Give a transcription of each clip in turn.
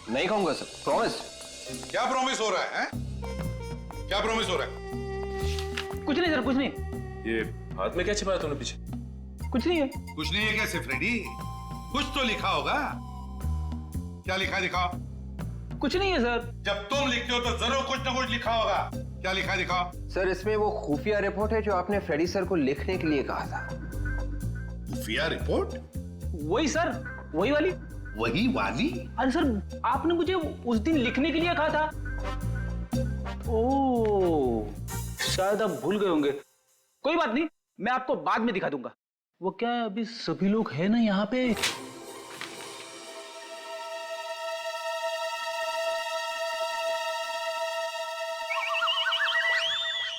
नहीं खाऊंगा sir, promise. क्या प्रॉमिस हो रहा है? क्या प्रॉमिस हो रहा है? कुछ नहीं सर, कुछ नहीं। ये हाथ में क्या छिपाया तूने पीछे? कुछ नहीं है। कुछ नहीं है कैसे फ्रेडी? कुछ तो लिखा होगा। क्या लिखा दिखाओ? कुछ नहीं है सर। जब तुम लिखते हो तो जरूर कुछ ना कुछ लिखा होगा। क्या लिखा दिखाओ? सर इसमें वो खुफिया रिपोर्ट है जो आपने फ्रेडी सर को लिखने के लिए कहा था। खुफिया रिपोर्ट? वही सर, वही वाली। वही वाली? अरे सर, आपने मुझे उस दिन लिखने के लिए कहा था। ओह, शायद आप भूल गए होंगे। कोई बात नहीं, मैं आपको बाद में दिखा दूंगा। वो क्या है, अभी सभी लोग हैं ना यहाँ पे।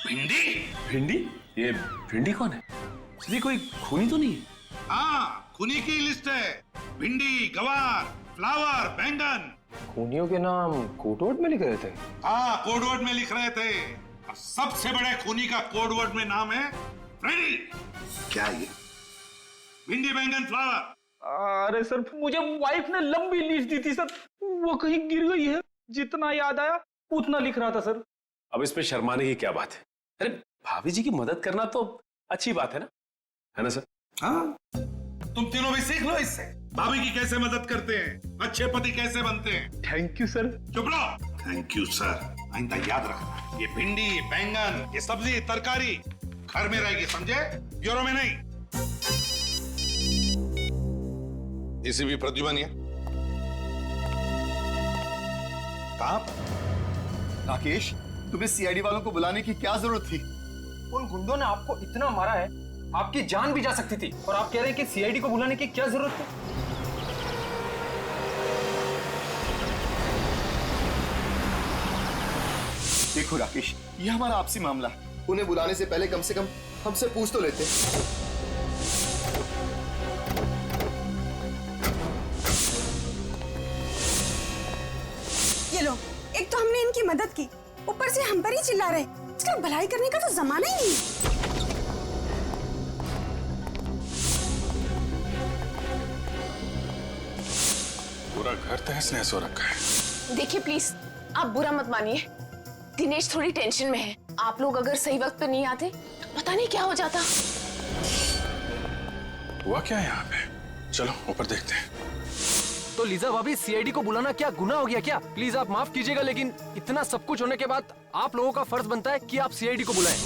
भिंडी? भिंडी? ये भिंडी कौन है? ये कोई खूनी तो नहीं है? हाँ, खूनी की लिस्ट है। भिंडी, गवार, फ्लावर, बैंगन। खूनियों के नाम कोटवर्ड में लिख रहे थे। हाँ, कोडवर्ड में लिख रहे थे। और सबसे बड़े खूनी का कोडवर्ड में नाम है फ्रेडी। क्या ये? भिंडी, बैंगन, फ्लावर। अरे सर, मुझे वाइफ ने लंबी लिस्ट दी थी सर, वो कहीं गिर गई है। जितना याद आया उतना लिख रहा था सर। अब इसमें शर्माने की क्या बात है? अरे भाभी जी की मदद करना तो अच्छी बात है ना सर? हाँ, तुम तीनों भी सीख लो इससे। भाभी की कैसे मदद करते हैं, अच्छे पति कैसे बनते हैं। Thank you sir. चुप रहो। Thank you sir. आइंदा याद रखना, ये भिंडी, बैंगन, ये सब्जी, तरकारी घर में रहेगी, समझे? ब्यूरो में नहीं। इसी भी प्रतिभा नहीं है। कहाँ? राकेश, तुम्हें सीआईडी वालों को बुलाने की क्या जरूरत थी? उन गुंडों ने आपको इतना मारा है, आपकी जान भी जा सकती थी, और आप कह रहे हैं कि सीआईडी को बुलाने की क्या जरूरत थी? देखो राकेश, ये हमारा आपसी मामला है। उन्हें बुलाने से पहले कम से कम हमसे पूछ तो लेते। ये लो, एक तो हमने इनकी मदद की, ऊपर से हम पर ही चिल्ला रहे। इसका भलाई करने का तो जमाना ही नहीं। पूरा घर तहस नहस हो रखा है। देखिए प्लीज, आप बुरा मत मानिए। दिनेश थोड़ी टेंशन में है। आप लोग अगर सही वक्त पे नहीं आते तो पता नहीं क्या हो जाता। हुआ क्या यहाँ पे? चलो ऊपर देखते हैं। तो लीजा भाभी, सीआईडी को बुलाना क्या गुनाह हो गया क्या? प्लीज आप माफ कीजिएगा, लेकिन इतना सब कुछ होने के बाद आप लोगों का फर्ज बनता है कि आप सीआईडी को बुलाएं।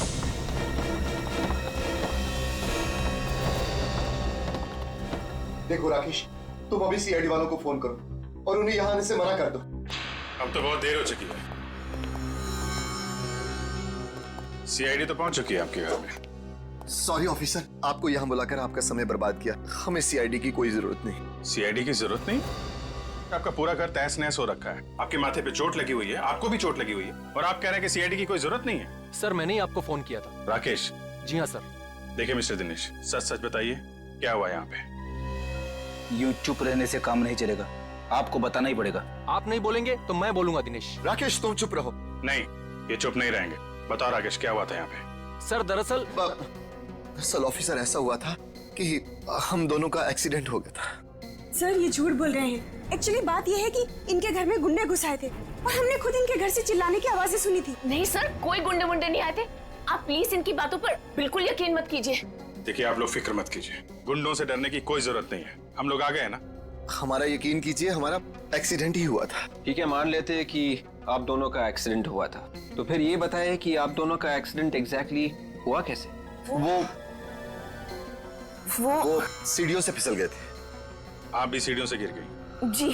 देखो राकेश, तुम अभी सीआईडी वालों को फोन करो और उन्हें यहाँ आने से मना कर दो। अब तो बहुत देर हो चुकी है। सीआईडी तो पहुंच चुकी है आपके घर में। सॉरी ऑफिसर, आपको यहाँ बुलाकर आपका समय बर्बाद किया। हमें सीआईडी की कोई जरूरत नहीं। सीआईडी की जरूरत नहीं? आपका पूरा घर तहस नहस हो रखा है। आपके माथे पे चोट लगी हुई है, आपको भी चोट लगी हुई है, और आप कह रहे हैं कि सीआईडी की कोई जरूरत नहीं है। सर, मैंने ही आपको फोन किया था। राकेश? जी हाँ सर। देखिए मिस्टर दिनेश, सच सच बताइए, क्या हुआ यहाँ पे? यूं चुप रहने से काम नहीं चलेगा, आपको बताना ही पड़ेगा। आप नहीं बोलेंगे तो मैं बोलूंगा दिनेश। राकेश, तुम चुप रहो। नहीं, ये चुप नहीं रहेंगे। बताओ राकेश, क्या हुआ था यहाँ पे? सर दरअसल दरअसल ऑफिसर, ऐसा हुआ था कि हम दोनों का एक्सीडेंट हो गया था। सर, ये झूठ बोल रहे हैं। एक्चुअली बात ये है कि इनके घर में गुंडे घुस आए थे और हमने खुद इनके घर से चिल्लाने की आवाजें सुनी थी। नहीं सर, कोई गुंडे वुंडे नहीं आए थे। आप प्लीज इनकी बातों पर बिल्कुल यकीन मत कीजिए। देखिए आप लोग फिक्र मत कीजिए, गुंडों से डरने की कोई जरूरत नहीं है। हम लोग आ गए ना। हमारा यकीन कीजिए, हमारा एक्सीडेंट ही हुआ था। ठीक है, मान लेते हैं कि आप दोनों का एक्सीडेंट हुआ था, तो फिर ये बताएं कि आप दोनों का एक्सीडेंट एग्जैक्टली हुआ कैसे? वो सीढ़ियों से फिसल गए थे। आप भी सीढ़ियों से गिर गई? जी।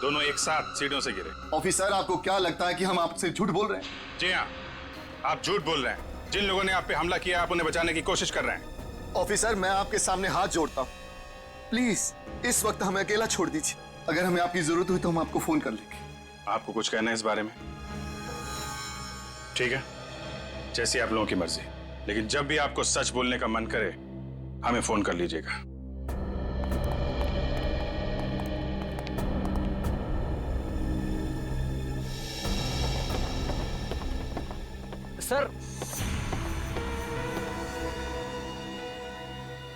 दोनों एक साथ सीढ़ियों से गिरे? ऑफिसर, आपको क्या लगता है कि हम आपसे झूठ बोल रहे हैं? जी हाँ, आप झूठ बोल रहे हैं। जिन लोगों ने आप पे हमला किया, आप उन्हें बचाने की कोशिश कर रहे हैं। ऑफिसर, मैं आपके सामने हाथ जोड़ता हूँ, प्लीज इस वक्त हमें अकेला छोड़ दीजिए। अगर हमें आपकी जरूरत हुई तो हम आपको फोन कर लेंगे। आपको कुछ कहना है इस बारे में? ठीक है, जैसी आप लोगों की मर्जी, लेकिन जब भी आपको सच बोलने का मन करे हमें फोन कर लीजिएगा।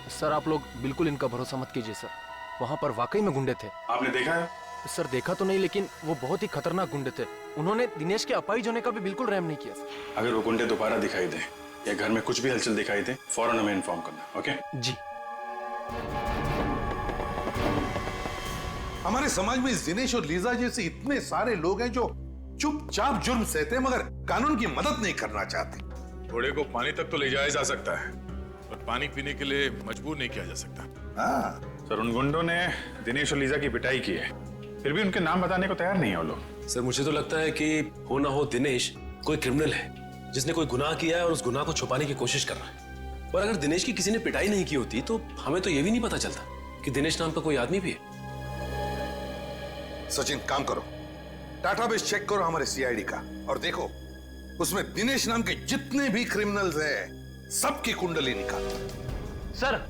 सर आप लोग बिल्कुल इनका भरोसा मत कीजिए सर, वहां पर वाकई में गुंडे थे। आपने देखा है सर देखा तो नहीं, लेकिन वो बहुत ही खतरनाक गुंडे थे। उन्होंने दिनेश के अपाहिज होने का भी बिल्कुल रहम नहीं किया सर। अगर वो गुंडे दोबारा दिखाई दे या घर में कुछ भी हलचल दिखाई दे, फौरन हमें इन्फॉर्म करना, ओके? जी। हमारे समाज में दिनेश और लीजा जैसे इतने सारे लोग हैं जो चुपचाप जुर्म सहते हैं मगर कानून की मदद नहीं करना चाहते। घोड़े को पानी तक तो ले जाया जा सकता है, पर पानी पीने के लिए मजबूर नहीं किया जा सकता। हाँ, सर उन गुंडों ने दिनेश और लीजा की पिटाई की है, फिर भी उनके नाम बताने को तैयार नहीं है वो लोग। सर मुझे तो लगता है कि हो ना हो दिनेश कोई क्रिमिनल है जिसने कोई गुनाह किया है और उस गुनाह को छुपाने की कोशिश कर रहा है। और अगर दिनेश की किसी ने पिटाई नहीं की होती तो हमें तो ये भी नहीं पता चलता कि दिनेश नाम का कोई आदमी भी है। सचिन काम करो, डाटाबेस चेक करो हमारे सीआईडी का और देखो उसमें दिनेश नाम के जितने भी क्रिमिनल्स हैं सबकी कुंडली निकालो। सर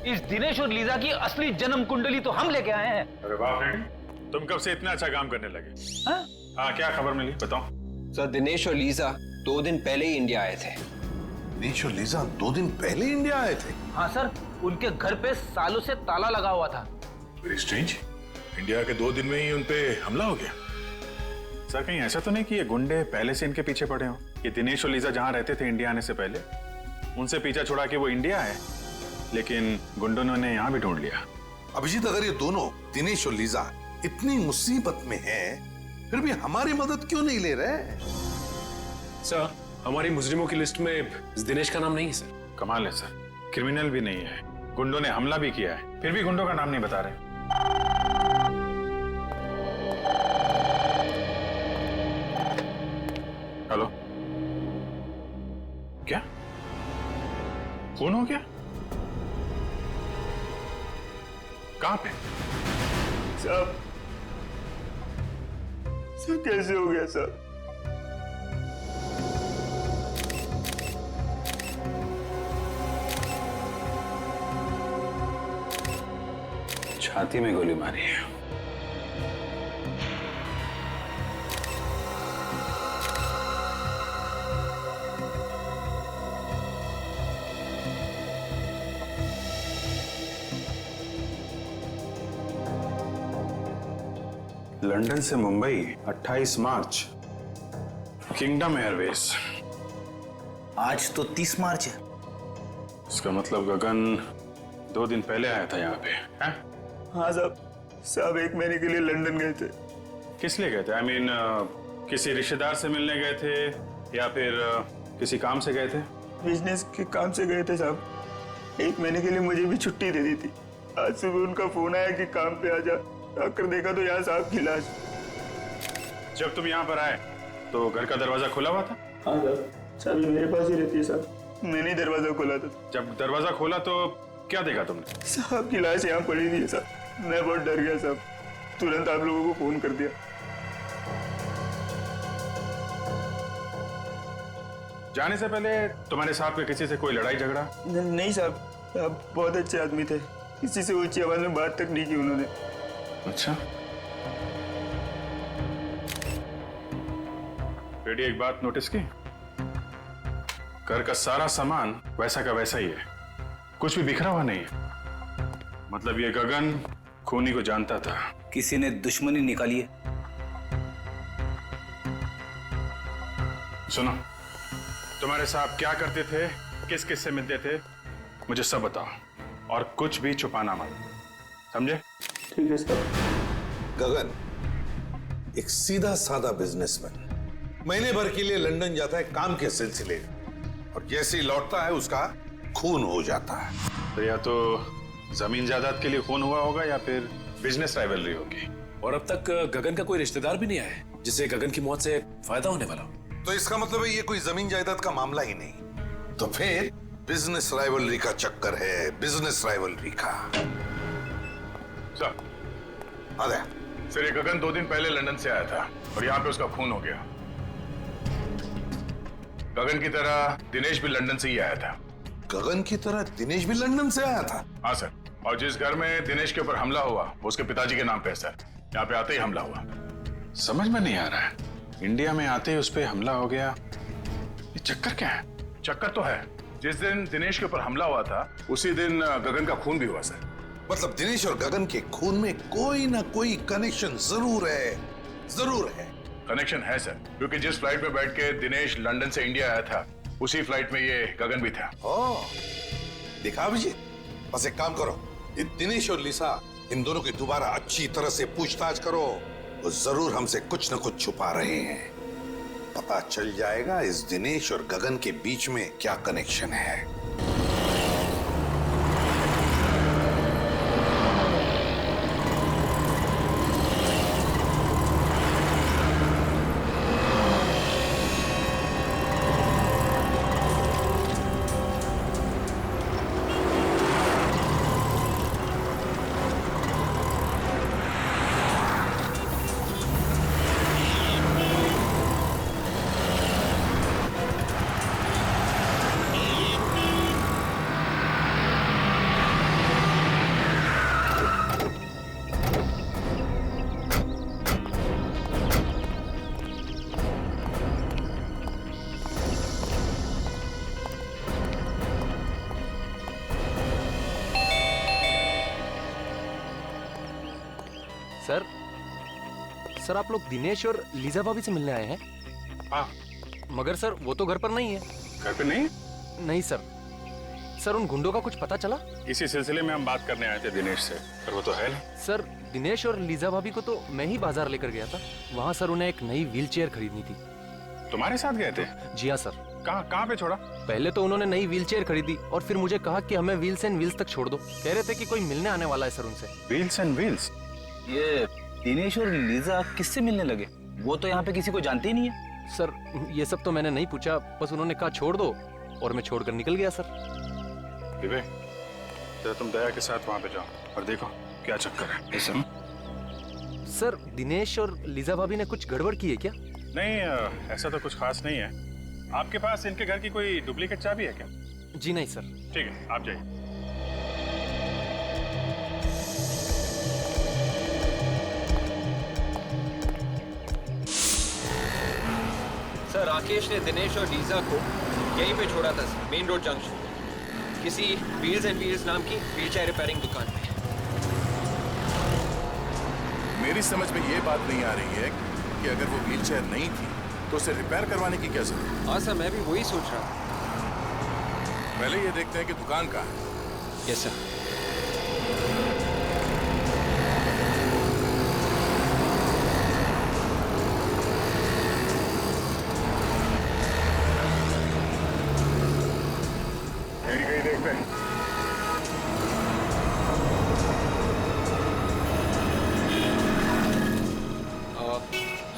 इस दिनेश और लीजा की असली जन्म कुंडली तो हम लेके आए हैं। अरे वाह फ्रेंड, तुम कब से इतना अच्छा काम करने लगे? हाँ क्या खबर मिली बताओ। सर दिनेश और लीजा 2 दिन पहले ही इंडिया आए थे। दिनेश और लीजा 2 दिन पहले इंडिया आए थे? हाँ सर, उनके घर पे सालों से ताला लगा हुआ था। वेरी स्ट्रेंज, इंडिया के 2 दिन में ही उनपे हमला हो गया। सर कहीं ऐसा तो नहीं कि ये गुंडे पहले से इनके पीछे पड़े हो? ये दिनेश और लीजा जहां रहते थे इंडिया आने से पहले, उनसे पीछा छुड़ा के वो इंडिया है, लेकिन गुंडों ने यहाँ भी ढूंढ लिया। अभिजीत, अगर ये दोनों दिनेश और लीजा इतनी मुसीबत में हैं, फिर भी हमारी मदद क्यों नहीं ले रहे? सर हमारी मुजरिमों की लिस्ट में इस दिनेश का नाम नहीं है सर। कमाल है सर, क्रिमिनल भी नहीं है, गुंडों ने हमला भी किया है, फिर भी गुंडों का नाम नहीं बता रहे। हेलो, क्या फोन हो गया? कहां पे? साहब सर कैसे हो गया सर? छाती में गोली मारी है। लंदन से मुंबई 28 मार्च, किंगडम एयरवेज। आज तो 30 मार्च है। इसका मतलब गगन 2 दिन पहले आया था यहाँ पे, हैं? हाँ साहब, साहब 1 महीने के लिए लंदन गए थे। किस लिए गए थे? आई मीन किसी रिश्तेदार से मिलने गए थे या फिर किसी काम से गए थे? बिजनेस के काम से गए थे साहब। 1 महीने के लिए मुझे भी छुट्टी दे दी थी। आज सुबह उनका फोन आया कि काम पे आ जा। आकर देखा तो यहाँ साहब की लाश। जब तुम यहाँ पर आए तो घर का दरवाजा खुला हुआ था? हाँ साहब, चाबी मेरे पास ही रहती है साहब। मैंने दरवाजा खोला था। जब दरवाजा खोला तो क्या देखा तुमने? साहब की लाश यहाँ पड़ी थी साहब। मैं बहुत डर गया साहब, तुरंत आप लोगों को फोन कर दिया। जाने से पहले तुम्हारे साथ में किसी से कोई लड़ाई झगड़ा? नहीं साहब, आप बहुत अच्छे आदमी थे। किसी से ऊंची आवाज में बात तक नहीं की उन्होंने। अच्छा, बेटी एक बात नोटिस की? घर का सारा सामान वैसा का वैसा ही है, कुछ भी बिखरा हुआ नहीं है। मतलब ये गगन खूनी को जानता था। किसी ने दुश्मनी निकाली है। सुनो, तुम्हारे साहब क्या करते थे, किस किस से मिलते थे, मुझे सब बताओ और कुछ भी छुपाना मत, समझे? ठीक है सर। गगन एक सीधा साधा बिजनेसमैन, महीने भर के लिए लंदन जाता है काम के सिलसिले में, और जैसे ही लौटता है उसका खून हो जाता है। तो या तो जमीन जायदाद के लिए खून हुआ होगा या फिर बिजनेस राइवलरी होगी। और अब तक गगन का कोई रिश्तेदार भी नहीं आया है जिससे गगन की मौत से फायदा होने वाला हो। तो इसका मतलब है ये कोई जमीन जायदाद का मामला ही नहीं, तो फिर बिजनेस राइवलरी का चक्कर है, बिजनेस राइवलरी का। सर, अरे फिर ये गगन 2 दिन पहले लंदन से आया था और यहाँ पे उसका खून हो गया। गगन की तरह दिनेश भी लंदन से ही आया था। गगन की तरह दिनेश भी लंदन से आया था? हाँ सर, और जिस घर में दिनेश के ऊपर हमला हुआ वो उसके पिताजी के नाम पे है सर। यहाँ पे आते ही हमला हुआ। समझ में नहीं आ रहा है, इंडिया में आते ही उस पर हमला हो गया, ये चक्कर क्या है? चक्कर तो है, जिस दिन दिनेश के ऊपर हमला हुआ था उसी दिन गगन का खून भी हुआ सर। मतलब दिनेश और गगन के खून में कोई ना कोई कनेक्शन जरूर है, जरूर है। कनेक्शन है सर, क्योंकि जिस फ्लाइट में बैठ के दिनेश लंदन से इंडिया आया था उसी फ्लाइट में ये गगन भी था। देखा अभिजीत, बस एक काम करो, ये दिनेश और लिसा इन दोनों की दोबारा अच्छी तरह से पूछताछ करो। वो जरूर हमसे कुछ न कुछ छुपा रहे हैं। पता चल जाएगा इस दिनेश और गगन के बीच में क्या कनेक्शन है। सर आप लोग दिनेश और लीजा भाभी से मिलने आए हैं? हाँ। मगर सर वो तो घर पर नहीं है। घर पे नहीं? नहीं सर। सर उन गुंडों का कुछ पता चला? इसी सिलसिले में हम बात करने आए थे दिनेश से, पर वो तो है नहीं। सर दिनेश और लीजा भाभी को तो मैं ही बाजार लेकर गया था। वहाँ सर उन्हें एक नई व्हील चेयर खरीदनी थी। तुम्हारे साथ गए थे? जी हाँ सर। कहाँ पे छोड़ा? पहले तो उन्होंने नई व्हील चेयर खरीदी और फिर मुझे कहा कि हमें व्हील्स एंड व्हील्स तक छोड़ दो। कह रहे थे कि कोई मिलने आने वाला है सर उनसे। Wheels and wheels? ये दिनेश और लीजा किससे मिलने लगे? वो तो यहाँ पे किसी को जानते ही नहीं है। सर ये सब तो मैंने नहीं पूछा, बस उन्होंने कहा छोड़ दो और मैं छोड़कर निकल गया सर। विवेक, जरा तुम दया के साथ वहाँ पे जाओ और देखो क्या चक्कर है। सर दिनेश और लीजा भाभी ने कुछ गड़बड़ की है क्या? नहीं, ऐसा तो कुछ खास नहीं है। आपके पास इनके घर की कोई डुप्लीकेट चाबी है क्या? जी नहीं सर। ठीक है, आप जाइए। सर राकेश ने दिनेश और लीजा को यहीं पे छोड़ा था सर, मेन रोड जंक्शन, किसी व्हील्स एंड व्हील्स नाम की व्हील चेयर रिपेयरिंग दुकान पे। मेरी समझ में ये बात नहीं आ रही है कि अगर वो व्हील चेयर नहीं थी तो उसे रिपेयर करवाने की क्या जरूरत? हाँ सर, मैं भी वही सोच रहा हूँ। पहले ये देखते हैं कि दुकान कहाँ है। Yes sir. कहीं देखते हैं।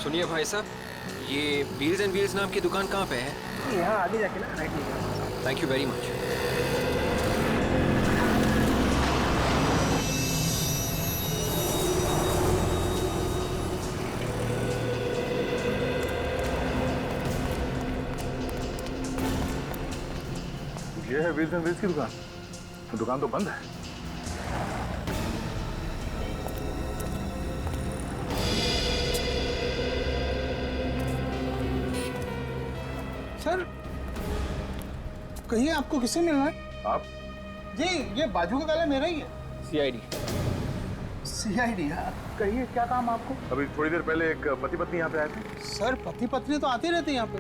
सुनिए भाई साहब, ये व्हील्स एंड व्हील्स नाम की दुकान कहाँ पे है? यहाँ आगे जाके ना राइट लीजिए। Thank you very much. ये है व्हील्स एंड व्हील्स की दुकान। तो दुकान तो बंद है। सर कहिए आपको किससे मिलना है? आप? जी ये बाजू का गाला मेरा ही है। सीआईडी। सीआईडी? कहिए क्या काम आपको? अभी थोड़ी देर पहले एक पति पत्नी यहाँ पे आए थे। सर पति पत्नी तो आते रहते हैं यहाँ पे।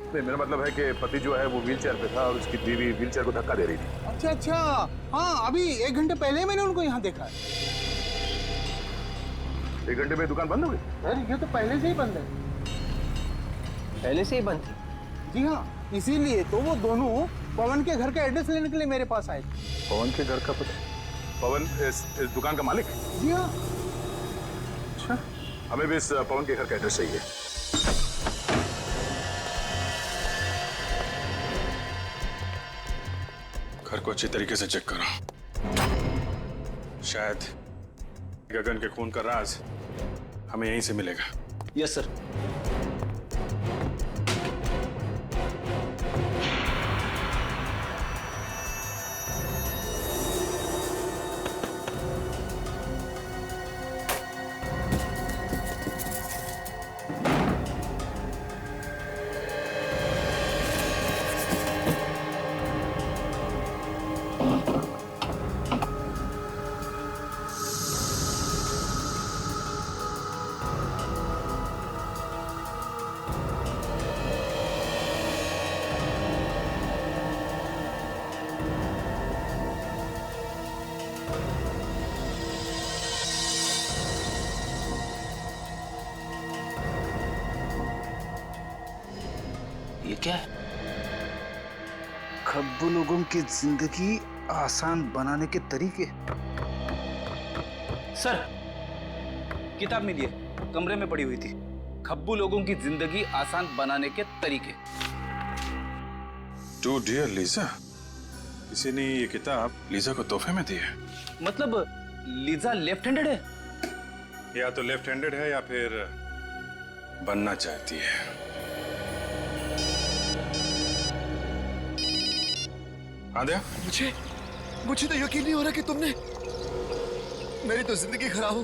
नहीं, मेरा मतलब है कि पति जो है वो व्हील चेयर पे था और उसकी बीवी व्हील चेयर को धक्का दे रही थी। अच्छा अच्छा, हाँ अभी 1 घंटे पहले मैंने उनको यहाँ देखा है। 1 घंटे में दुकान बंद हो गई? सर ये तो पहले से ही बंद है। पहले से ही बंद थी? जी हाँ, इसीलिए तो वो दोनों पवन के घर का एड्रेस लेने के लिए मेरे पास आए थे। पवन के घर का पता? पवन इस दुकान का मालिक है? जी हाँ। अच्छा, हमें भी इस पवन के घर का एड्रेस चाहिए। घर को अच्छी तरीके से चेक करो। शायद गगन के खून का राज हमें यहीं से मिलेगा। Yes sir. ये क्या है? खब्बू लोगों की जिंदगी आसान बनाने के तरीके। सर, किताब मिली है, कमरे में पड़ी हुई थी। खब्बू लोगों की जिंदगी आसान बनाने के तरीके। टू डियर लीजा, किसी ने ये किताब लीजा को तोहफे में दी है। मतलब लीजा लेफ्ट हैंडेड है? या तो लेफ्ट हैंडेड है या फिर बनना चाहती है। आद्या, मुझे तो यकीन नहीं हो रहा कि तुमने मेरी तो जिंदगी खराब हो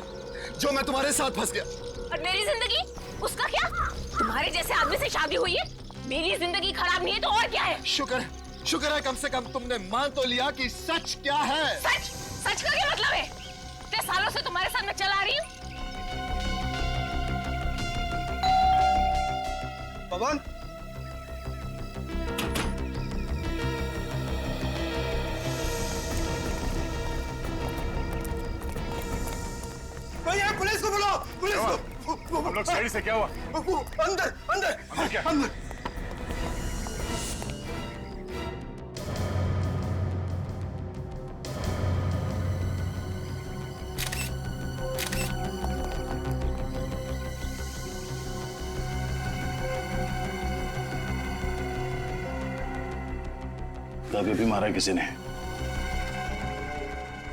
जो मैं तुम्हारे साथ फंस गया। और मेरी जिंदगी? उसका क्या? तुम्हारे जैसे आदमी से शादी हुई है। मेरी जिंदगी खराब नहीं है तो और क्या है? शुक्र है कम से कम तुमने मान तो लिया कि सच क्या है। सच का क्या मतलब है? इतने सालों से तुम्हारे साथ मैं चला रही हूँ। पवन, भैया पुलिस को बुलाओ, पुलिस को। हम लोग साइड से, क्या हुआ? अंदर अंदर क्या? अंदर। अभी भी मारा किसी ने,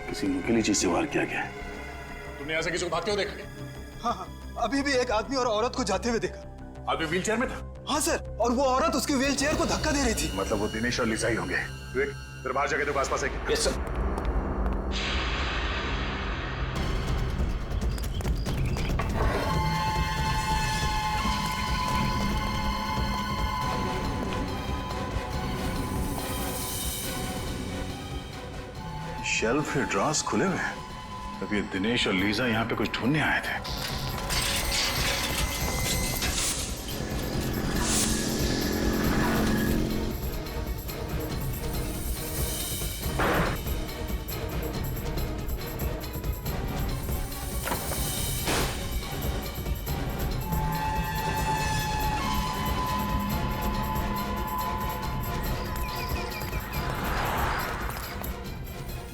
किसी नुकीली चीज से वार किया गया। तुमने यहाँ से किसी को भागते हुए देखा क्या? हाँ, अभी भी एक आदमी और औरत को जाते हुए देखा। आदमी व्हील चेयर में था? हाँ सर, और वो औरत उसके व्हील चेयर को धक्का दे रही थी। मतलब वो दिनेश और लिसा ही होंगे। फिर बाहर जाके तो आसपास है। Yes sir. शेल्फ के ड्रॉर्स खुले हुए हैं। तब ये दिनेश और लीजा यहाँ पे कुछ ढूंढने आए थे।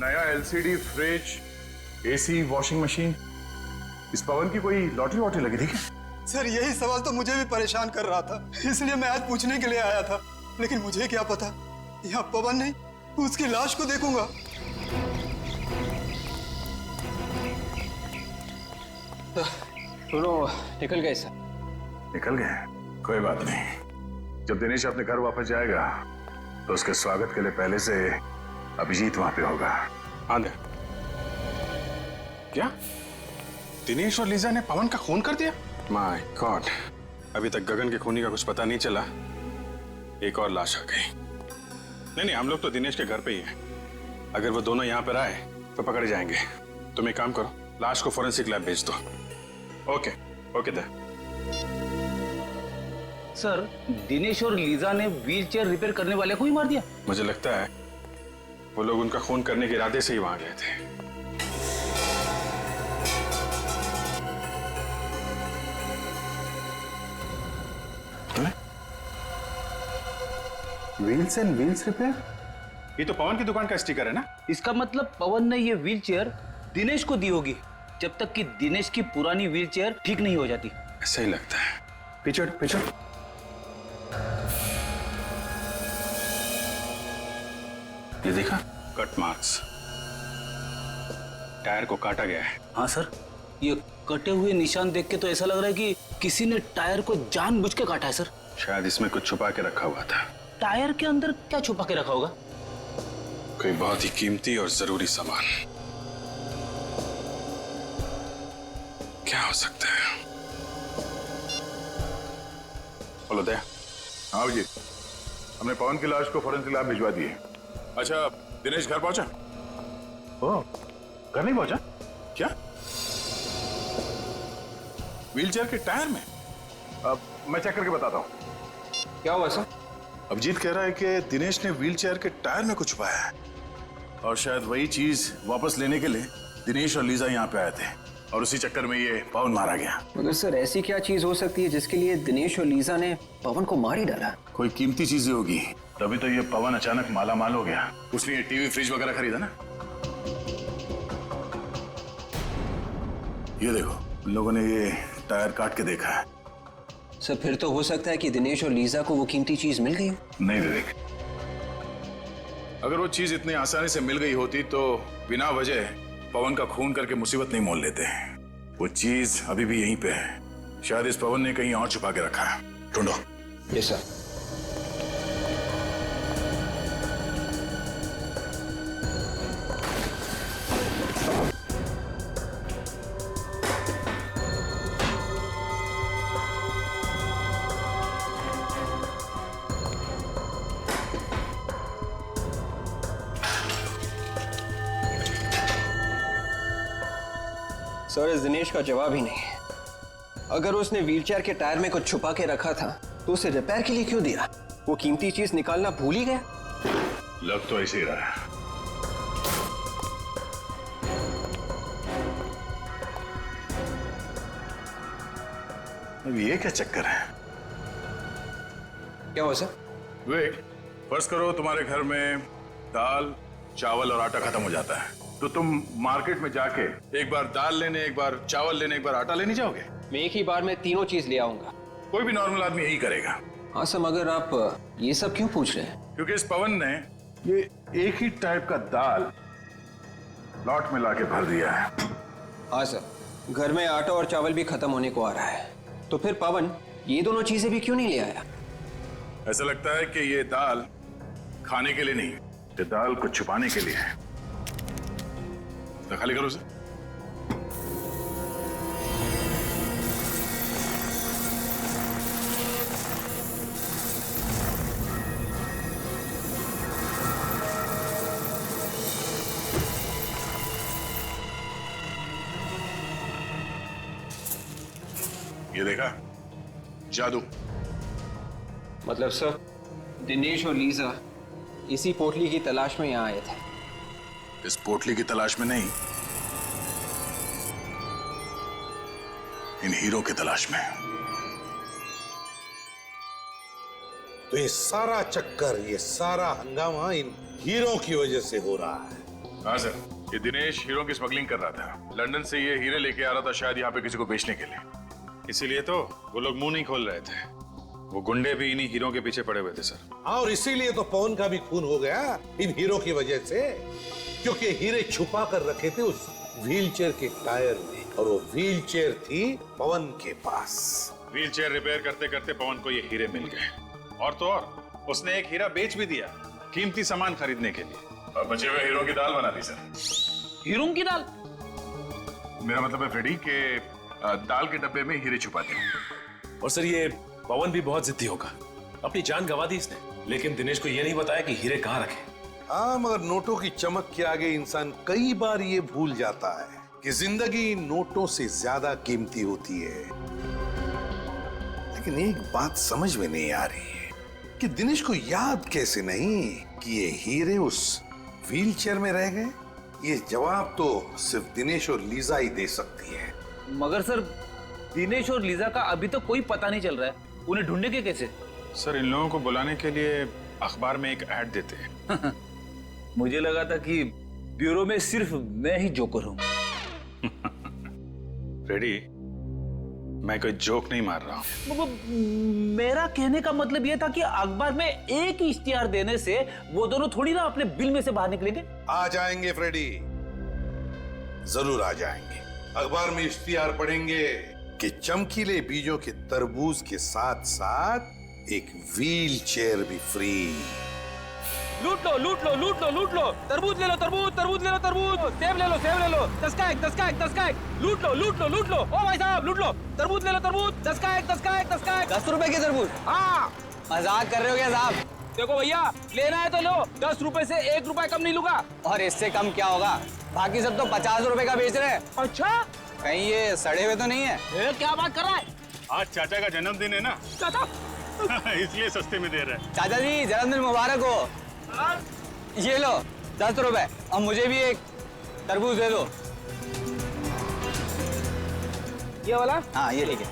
नया LCD fridge, AC, washing machine. इस पवन की कोई लॉटरी वॉटरी लगी थी क्या? सर, यही सवाल तो मुझे भी परेशान कर रहा था, इसलिए मैं आज पूछने के लिए आया था। लेकिन मुझे क्या पता, यहाँ पवन नहीं, उसकी लाश को देखूंगा। दोनों निकल गए सर। निकल गए? कोई बात नहीं। जब दिनेश अपने घर वापस जाएगा तो उसके स्वागत के लिए पहले से अभिजीत वहां पे होगा। आंधे क्या? दिनेश और लीजा ने पवन का खून कर दिया? माय गॉड, अभी तक गगन के खूनी का कुछ पता नहीं चला। एक और लाश आ गई। नहीं, हम लोग तो दिनेश के घर पे ही हैं। अगर वो दोनों यहाँ पर आए तो पकड़े जाएंगे। तुम एक काम करो, लाश को फोरेंसिक लैब भेज दो। ओके ओके दे। सर, दिनेश और लीजा ने व्हीलचेयर रिपेयर करने वाले को ही मार दिया? मुझे लगता है वो लोग उनका खून करने के इरादे से ही वहां गए थे। Wheels and wheels repair? ये तो पवन की दुकान का स्टिकर है ना? इसका मतलब पवन ने ये व्हीलचेयर दिनेश को दी होगी, जब तक कि दिनेश की पुरानी व्हीलचेयर ठीक नहीं हो जाती। ऐसा ही लगता है। पिछड़ पिछड़। ये देखा, कट मार्क्स, टायर को काटा गया है। हाँ सर, ये कटे हुए निशान देख के तो ऐसा लग रहा है कि किसी ने टायर को जानबूझ के काटा है सर। शायद इसमें कुछ छुपा के रखा हुआ था। टायर के अंदर क्या छुपा के रखा होगा? कोई बहुत ही कीमती और जरूरी सामान। क्या हो सकता है? बोलो दया। हाँ जी, हमने पवन की लाश को फोरेंसिक लैब भिजवा दी है। अच्छा, दिनेश घर पहुंचा? ओह, घर नहीं पहुंचा? क्या? व्हीलचेयर के टायर में? अब मैं चेक करके बताता हूं। क्या हुआ सर? अभिजीत कह रहा है कि दिनेश ने व्हीलचेयर के टायर में कुछ छुपाया है और शायद वही चीज वापस लेने के लिए दिनेश और लीजा यहाँ पे आए थे। और उसी चक्कर में ये पवन मारा गया। मगर सर ऐसी क्या चीज हो सकती है जिसके लिए दिनेश और लीजा ने पवन को मार ही डाला? कोई कीमती चीजें होगी, तभी तो ये पवन अचानक माला माल हो गया। उसने ये टीवी फ्रिज वगैरह खरीदा ना। ये देखो, उन लोगों ने ये टायर काट के देखा है। सर फिर तो हो सकता है कि दिनेश और लीजा को वो कीमती चीज मिल गई। नहीं विवेक, अगर वो चीज इतनी आसानी से मिल गई होती तो बिना वजह पवन का खून करके मुसीबत नहीं मोल लेते। वो चीज अभी भी यहीं पे है। शायद इस पवन ने कहीं और छुपा के रखा है। ढूंढो। Yes sir. सर इस दिनेश का जवाब ही नहीं। अगर उसने व्हीलचेयर के टायर में कुछ छुपा के रखा था तो उसे रिपेयर के लिए क्यों दिया? वो कीमती चीज निकालना भूल ही गया। लग तो ऐसे ही रहा है। अब ये क्या चक्कर है? क्या हुआ सर? विवेक, फर्ज करो तुम्हारे घर में दाल, चावल और आटा खत्म हो जाता है, तो तुम मार्केट में जाके एक बार दाल लेने, एक बार चावल लेने, एक बार आटा लेने जाओगे? मैं एक ही बार में तीनों चीज ले आऊंगा। कोई भी नॉर्मल आदमी यही करेगा। हाँ सर, मगर आप ये सब क्यों पूछ रहे हैं? क्योंकि इस पवन ने ये एक ही टाइप का दाल लॉट में लाके भर दिया है। हाँ सर, घर में आटा और चावल भी खत्म होने को आ रहा है, तो फिर पवन ये दोनों चीजें भी क्यों नहीं ले आया? ऐसा लगता है कि ये दाल खाने के लिए नहीं, ये दाल को छुपाने के लिए है। तो खाली करो उसे। ये देखा? जादू। मतलब सर दिनेश और लीजा इसी पोटली की तलाश में यहाँ आए थे? इस पोटली की तलाश में नहीं, इन हीरो की तलाश में। तो ये सारा चक्कर, ये सारा हंगामा इन हीरो की वजह से हो रहा है। हाँ सर, ये दिनेश हीरो की स्मगलिंग कर रहा था। लंदन से ये हीरे लेके आ रहा था, शायद यहाँ पे किसी को बेचने के लिए। इसीलिए तो वो लोग मुंह नहीं खोल रहे थे। वो गुंडे भी इन्हीं हीरो के पीछे पड़े हुए थे सर। हाँ, और इसीलिए तो पवन का भी खून हो गया इन हीरो की वजह से, क्योंकि हीरे छुपा कर रखे थे उस व्हीलचेयर के टायर में, और वो व्हीलचेयर थी पवन के पास। व्हीलचेयर रिपेयर करते करते पवन को ये हीरे मिल गए, और तो और उसने एक हीरा बेच भी दिया कीमती सामान खरीदने के लिए, और बचे हुए हीरो की दाल बना दी सर। हीरो की दाल? मेरा मतलब है फ्रेडी के दाल के डब्बे में हीरे छुपा दिए। और सर ये पवन भी बहुत जिद्दी होगा, अपनी जान गंवा दी इसने, लेकिन दिनेश को ये नहीं बताया कि हीरे कहाँ रखे। हाँ, मगर नोटों की चमक के आगे इंसान कई बार ये भूल जाता है कि जिंदगी नोटों से ज्यादा कीमती होती है। लेकिन एक बात समझ में नहीं आ रही है कि दिनेश को याद कैसे नहीं कि ये हीरे उस व्हीलचेयर में रह गए। ये जवाब तो सिर्फ दिनेश और लीजा ही दे सकती है। मगर सर दिनेश और लीजा का अभी तो कोई पता नहीं चल रहा है, उन्हें ढूंढेंगे कैसे? सर इन लोगों को बुलाने के लिए अखबार में एक ऐड देते हैं। मुझे लगा था कि ब्यूरो में सिर्फ मैं ही जोकर हूं। रेडी, मैं कोई जोक नहीं मार रहा हूं। मेरा कहने का मतलब यह था कि अखबार में एक ही इश्तिहार देने से वो दोनों थोड़ी ना अपने बिल में से बाहर निकलेंगे। आ जाएंगे फ्रेडी, जरूर आ जाएंगे। अखबार में इश्तिहार पढ़ेंगे कि चमकीले बीजों के तरबूज के साथ साथ एक व्हील चेयर भी फ्री। लूट लो लूट लो लूट लो लूट लो, तरबूज ले लो तरबूज, तरबूज ले लो तरबूज, सेब ले लो सेब ले लो, 10 का एक 10 का एक 10 का एक, लूट लो लूट लो लूट लो। ओ भाई साहब लूट लो, तरबूज ले लो तरबूज, 10 का एक 10 का एक 10 का एक। 10 रुपए के तरबूज? हाँ, मजाक कर रहे हो क्या साहब? देखो भैया, लेना है तो लो, 10 रुपए से 1 रुपए कम नहीं लूंगा। और इससे कम क्या होगा? बाकी सब तो 50 रुपए का बेच रहे हैं। अच्छा, कहीं ये सड़े हुए तो नहीं है? क्या बात कर रहा है? आज चाचा का जन्मदिन है ना, चाचा इसलिए सस्ते में दे रहे हैं। चाचा जी जन्मदिन मुबारक हो। ये लो 10 रुपए, और मुझे भी एक तरबूज दे दो। ये वाला? हाँ ये ठीक है।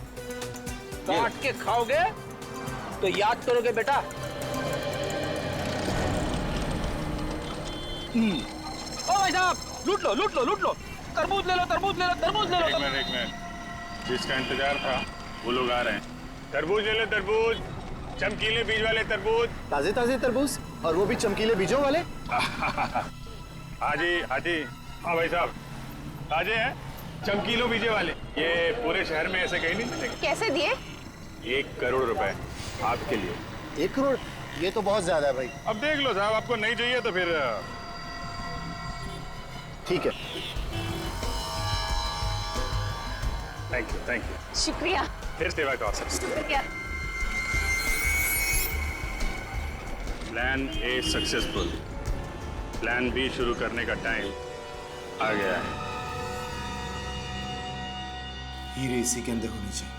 काट के खाओगे तो याद करोगे बेटा। ओ भाई साहब, लूट लो लूट लो लूट लो, तरबूज ले लो तरबूज ले लो तरबूज ले लो। एक मिनट, जिसका इंतजार था वो लोग आ रहे हैं। तरबूज ले लो तरबूज, चमकीले बीज वाले तरबूज। ताजे ताजे तरबूज, और वो भी चमकीले बीजों वाले। हाजी हाजी, हाँ भाई साहब, ताजे हैं, चमकीलों बीजे वाले। ये पूरे शहर में ऐसे कहीं नहीं मिलेंगे। कैसे दिए? 1 करोड़ रुपए आपके लिए। 1 करोड़? ये तो बहुत ज्यादा है भाई। अब देख लो साहब, आपको नहीं चाहिए तो फिर ठीक है। Thank you. शुक्रिया। फिर सेवा का अवसर। शुक्रिया। Plan A successful, plan B शुरू करने का टाइम आ गया है। हीरे इसी के अंदर होनी चाहिए।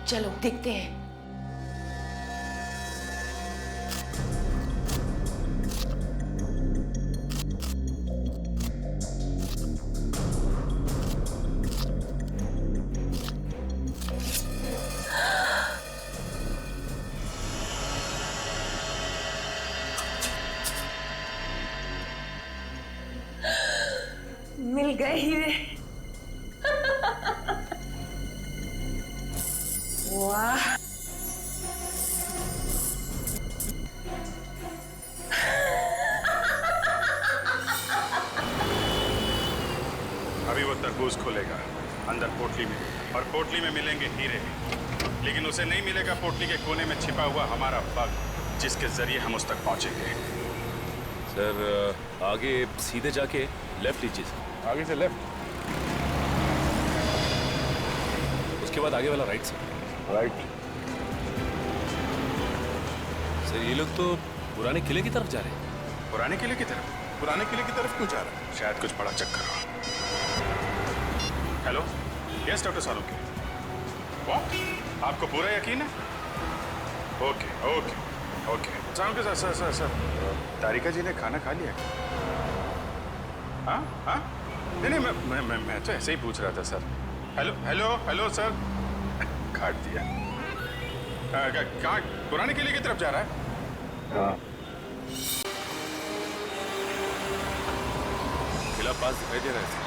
चलो देखते हैं। मिल गए हीरे। वाह, अभी वो तरबूज खोलेगा अंदर पोटली में, और पोटली में मिलेंगे हीरे, लेकिन उसे नहीं मिलेगा पोटली के कोने में छिपा हुआ हमारा बग, जिसके जरिए हम उस तक पहुंचेंगे। सर आगे सीधे जाके लेफ्ट लीजिए सर। आगे से लेफ्ट, उसके बाद आगे वाला राइट सर। राइट। सर ये लोग तो पुराने किले की तरफ जा रहे हैं। पुराने किले की तरफ? पुराने किले की तरफ क्यों जा रहा है? शायद कुछ बड़ा चक्कर हो। Hello, yes doctor Salunke. What? आपको पूरा यकीन है? Okay okay okay. Salunke sir sir sir sir, Tarika ji ने खाना खा लिया? हाँ हाँ, नहीं मैं तो ऐसे ही पूछ रहा था sir. Hello hello hello sir, काट दिया। कहाँ? पुराने किले की तरफ जा रहा है? हाँ। किला पास दिखाई दे रहा है सर।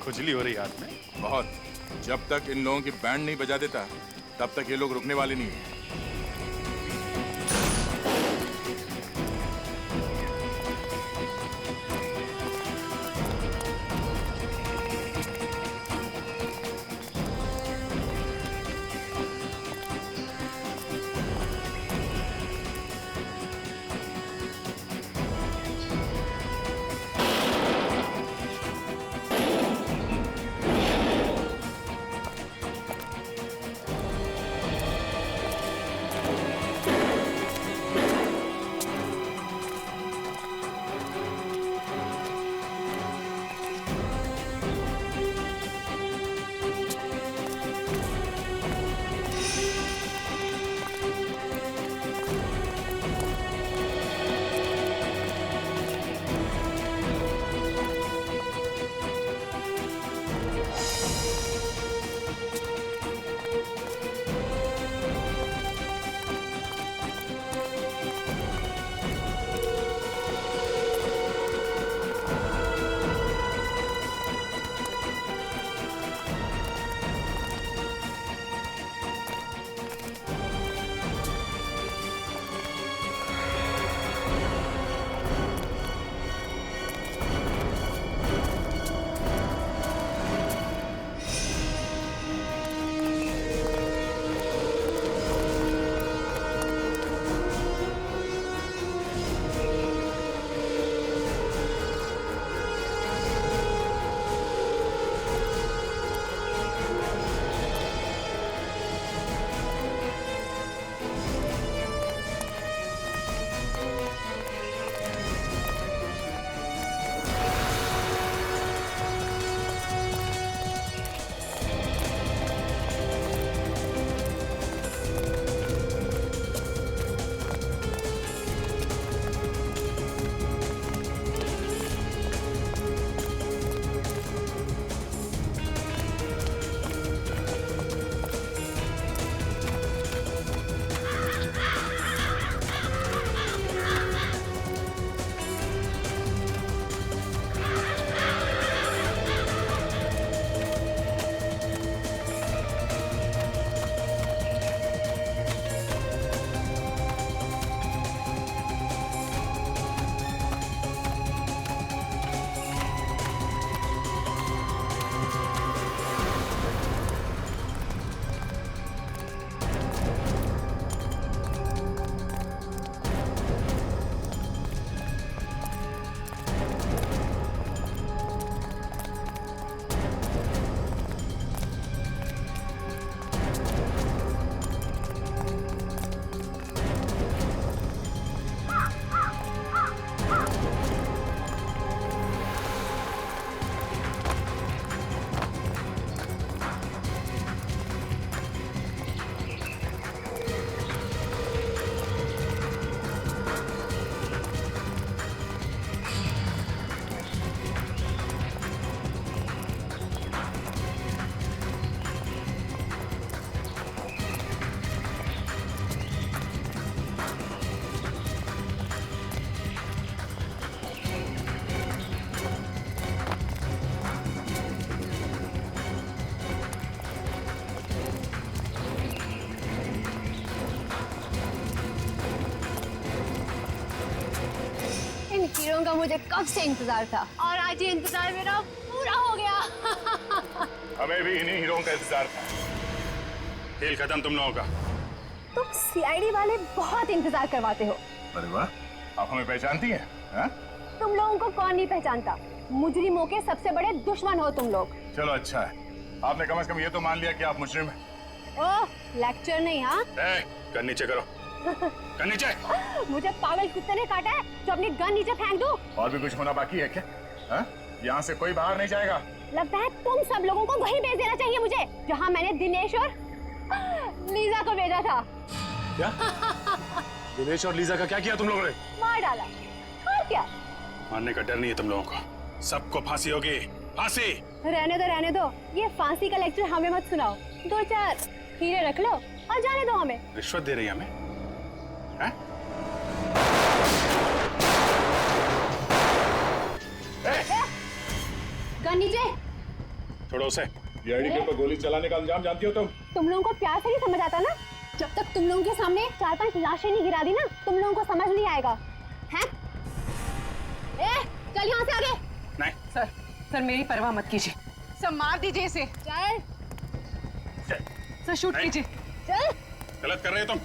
खुजली हो रही हाथ में बहुत। जब तक इन लोगों की बैंड नहीं बजा देता तब तक ये लोग रुकने वाले नहीं हैं। मिलने का मुझे कब से इंतजार था और आज ये इंतजार मेरा पूरा हो गया। हमें भी इन्हीं हीरों का इंतजार था। खेल खत्म तुम लोगों का। तुम सीआईडी वाले बहुत इंतजार करवाते हो। अरे वाह, आप हमें पहचानती हैं? हाँ? तुम लोगों को कौन नहीं पहचानता, मुजरिमों के सबसे बड़े दुश्मन हो तुम लोग। चलो अच्छा है, आपने कम से कम ये तो मान लिया कि आप मुजरिम हैं। ओह, लेक्चर नहीं। हाँ, गन नीचे करो। गन नीचे। मुझे पागल कुत्ते ने काटा है जो अपनी गन नीचे फेंक दूं। और भी कुछ होना बाकी है क्या? हाँ? यहाँ से कोई बाहर नहीं जाएगा। लगता है तुम सब लोगों को वहीं भेज देना चाहिए मुझे, जहाँ मैंने दिनेश और लीजा को भेजा था। क्या? दिनेश और लीजा का क्या किया तुम लोगों ने? मार डाला। और क्या? मारने का डर नहीं है तुम लोगों को। सबको फांसी होगी, फांसी। रहने दो, ये फांसी का लेक्चर हमें मत सुनाओ। 2-4 हीरे रख लो और जाने दो हमें। रिश्वत दे रही है हमें? हैं? गन नीचे। छोड़ो उसे। सीआईडी के ऊपर गोली चलाने का अंजाम जानती हो तुम? तुम लोगों को प्यार से नहीं समझ आता ना। जब तक तुम लोगों के सामने 4-5 लाशें नहीं गिरा दी ना, तुम लोगों को समझ नहीं आएगा। हैं? चल यहाँ से आगे। नहीं। सर मेरी परवाह मत कीजिए। सर मार दीजिए इसे। चल। सर शूट कीजिए। चल। गलत कर रहे हो तुम।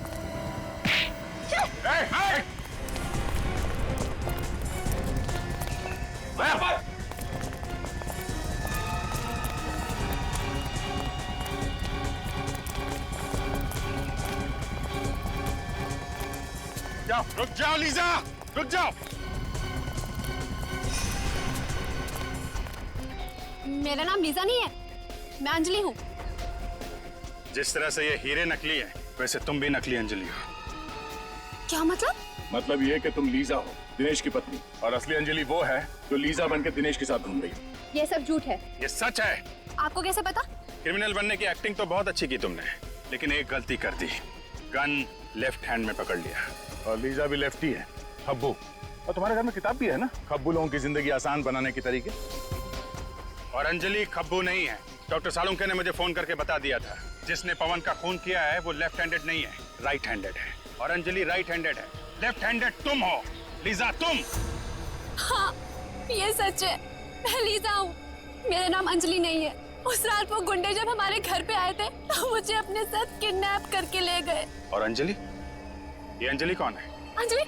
रुक जाओ लीजा, रुक जाओ। मेरा नाम लीजा नहीं है, मैं अंजलि हूँ। जिस तरह से ये हीरे नकली हैं, वैसे तुम भी नकली अंजलि हो। क्या मतलब? मतलब ये कि तुम लीजा हो, दिनेश की पत्नी, और असली अंजलि वो है जो लीजा बनकर दिनेश के साथ घूम रही है। ये सब झूठ है। ये सच है। आपको कैसे पता? क्रिमिनल बनने की एक्टिंग तो बहुत अच्छी की तुमने, लेकिन एक गलती कर दी। गन लेफ्ट हैंड में पकड़ लिया, और लीजा भी लेफ्टी है, खब्बू। और तुम्हारे घर में किताब भी है ना, खब्बू लोगों की जिंदगी आसान बनाने के तरीके। और अंजलि खब्बू नहीं है। डॉक्टर सालुंके ने मुझे फोन करके बता दिया था, जिसने पवन का खून किया है वो लेफ्ट हैंडेड नहीं है, राइट हैंडेड है। और अंजलि राइट हैंडेड है। लेफ्ट हैंडेड तुम हो, लीजा तुम। हाँ, ये सच है, मैं लीजा हूँ। मेरा नाम अंजलि नहीं है। उस रात वो गुंडे जब हमारे घर पे आए थे तो मुझे अपने साथ किडनैप करके ले गए। और अंजलि? ये अंजलि कौन है? अंजलि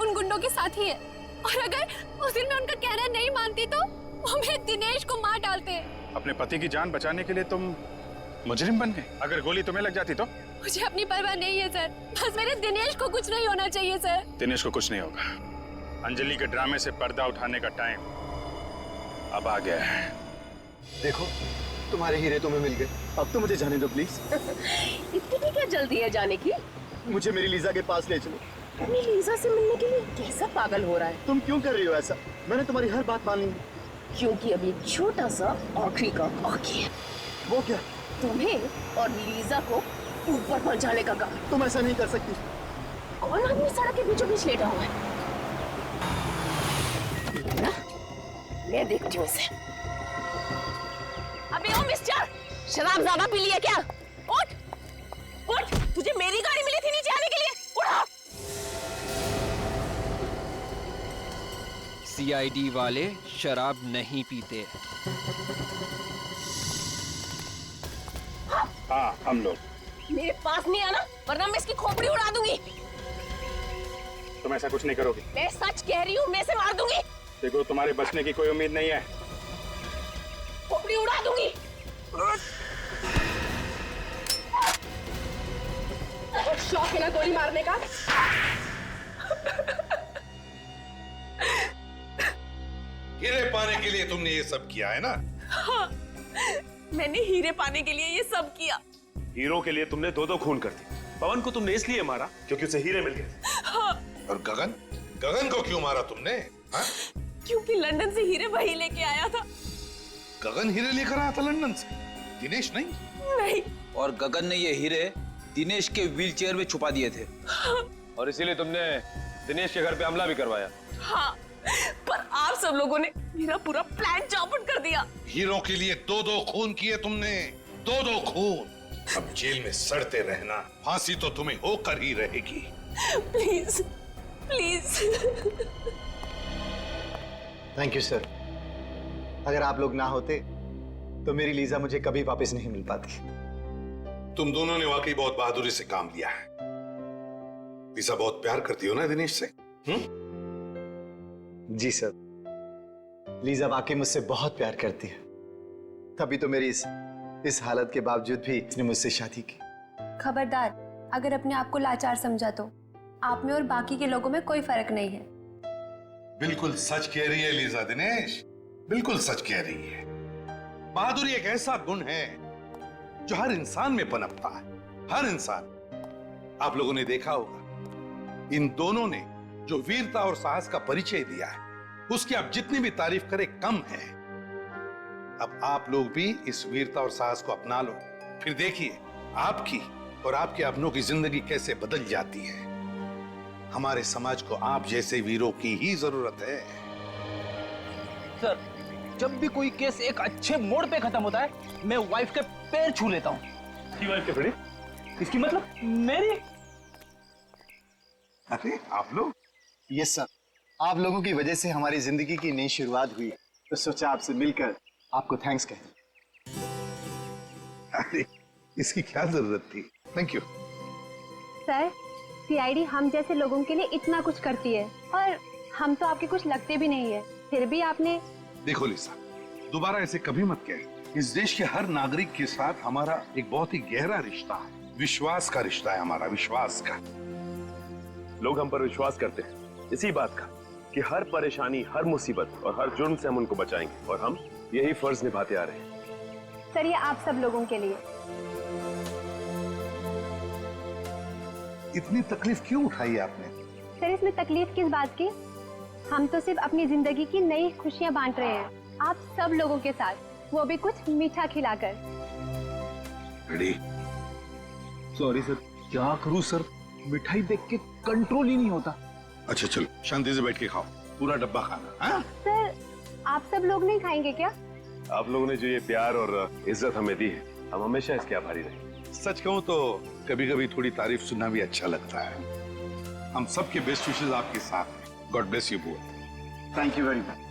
उन गुंडों के साथ ही है, और अगर उस दिन मैं उनका कहना नहीं मानती तो वो मेरे दिनेश को मार डालते। अपने पति की जान बचाने के लिए तुम मुजरिम बन गए? अगर गोली तुम्हें लग जाती तो? मुझे अपनी परवाह नहीं है सर, बस मेरे दिनेश को कुछ नहीं होना चाहिए सर। दिनेश को कुछ नहीं होगा। अंजलि के ड्रामे से पर्दा उठाने का टाइम अब आ गया है। देखो, तुम्हारे हीरे तुम्हें मिल गए। अब तो मुझे जाने दो प्लीज। इतनी क्या जल्दी है जाने की? मुझे मेरी लीजा के पास ले चलो। अपनी लीजा से मिलने के लिए कैसा पागल हो रहा है? तुम क्यों कर रही हो ऐसा? मैंने तुम्हारी हर बात मान ली। क्योंकि अभी छोटा सा आखिरी का बाकी है। वो क्या? तुम्हें और लीजा को ऊपर पहुंचाने का काम। तुम ऐसा नहीं कर सकती। कौन आदमी सड़क के बीचों बीच लेटा हुआ है? ना? मैं देखती हूँ इसे। अबे ओ मिस्टर, शराब ज्यादा पी लिया क्या? उठ, उठ, तुझे मेरी गाड़ी मिली थी नीचे आने के लिए, उठा। सीआईडी वाले शराब नहीं पीते। हाँ, हम लोग। मेरे पास नहीं आना, वरना मैं इसकी खोपड़ी उड़ा दूंगी। तुम ऐसा कुछ नहीं करोगी। मैं सच कह रही हूँ, मैं इसे मार दूंगी। देखो, तुम्हारे बचने की कोई उम्मीद नहीं है। खोपड़ी उड़ा दूंगी। शौक है ना गोली मारने का? हीरे पाने के लिए तुमने ये सब किया है ना? हाँ, मैंने हीरे पाने के लिए ये सब किया। हीरो के लिए तुमने 2-2 खून कर दी। पवन को तुमने इसलिए मारा क्योंकि उसे हीरे मिल गए। हाँ। और गगन? गगन को क्यों मारा तुमने? हाँ? क्योंकि लंदन से हीरे वही लेके आया था। गगन हीरे लेकर आया था लंदन से, दिनेश नहीं? नहीं। और गगन ने ये हीरे दिनेश के व्हीलचेयर में छुपा दिए थे। हाँ। और इसीलिए तुमने दिनेश के घर पे हमला भी करवाया। हाँ, पर आप सब लोगों ने मेरा पूरा प्लान चौपट कर दिया। हीरो के लिए 2-2 खून किए तुमने, 2-2 खून। अब जेल में सड़ते रहना, फांसी तो तुम्हें होकर ही रहेगी। Please, please. Thank you sir. अगर आप लोग ना होते तो मेरी लीजा मुझे कभी वापस नहीं मिल पाती। तुम दोनों ने वाकई बहुत बहादुरी से काम लिया है। लीजा बहुत प्यार करती हो ना दिनेश से? जी सर, लीजा वाकई मुझसे बहुत प्यार करती है, तभी तो मेरी इस हालत के बावजूद भी इसने मुझसे शादी की। खबरदार, अगर अपने आप को लाचार समझा तो आप में और बाकी के लोगों में कोई फर्क नहीं है। बिल्कुल सच कह रही है लीजा दिनेश, बिल्कुल सच कह रही है। बहादुरी एक ऐसा गुण है जो हर इंसान में पनपता है, हर इंसान। आप लोगों ने देखा होगा, इन दोनों ने जो वीरता और साहस का परिचय दिया है, उसकी आप जितनी भी तारीफ करें कम है। अब आप लोग भी इस वीरता और साहस को अपना लो, फिर देखिए आपकी और आपके अपनों की जिंदगी कैसे बदल जाती है। हमारे समाज को आप जैसे वीरों की ही जरूरत है। सर, जब भी कोई केस एक अच्छे मोड़ पे खत्म होता है, मैं वाइफ के पैर छू लेता हूँ। की वाइफ के बड़ी? इसकी मतलब मेरी? अरे आप लोग? यस सर, आप लोगों की वजह से हमारी जिंदगी की नई शुरुआत हुई, तो सोचा आपसे मिलकर आपको थैंक्स कहें। अरे इसकी क्या जरूरत थी? थैंक यू सर, सीआईडी हम जैसे लोगों के लिए इतना कुछ करती है और हम तो आपके कुछ लगते भी नहीं है, फिर भी आपने। देखो लिसा, दोबारा ऐसे कभी मत कहें। इस देश के हर नागरिक के साथ हमारा एक बहुत ही गहरा रिश्ता है, विश्वास का रिश्ता है हमारा, विश्वास का। लोग हम पर विश्वास करते हैं इसी बात का कि हर परेशानी, हर मुसीबत और हर जुर्म से हम उनको बचाएंगे, और हम यही फर्ज निभाते आ रहे हैं। सर, ये आप सब लोगों के लिए। इतनी तकलीफ क्यों उठाई आपने? सर, इसमें तकलीफ किस बात की? हम तो सिर्फ अपनी जिंदगी की नई खुशियां बांट रहे हैं आप सब लोगों के साथ, वो भी कुछ मीठा खिलाकर। रेडी? सॉरी सर, क्या करूं सर, मिठाई देख के कंट्रोल ही नहीं होता। अच्छा चलो, शांति से बैठ के खाओ, पूरा डब्बा खाना। हाँ? सर, आप सब लोग नहीं खाएंगे क्या? आप लोगों ने जो ये प्यार और इज्जत हमें दी है, हम हमेशा इसके आभारी रहेंगे। सच कहूं तो कभी कभी थोड़ी तारीफ सुनना भी अच्छा लगता है। हम सबके बेस्ट विशेस आपके साथ हैं। God bless you both. Thank you very much.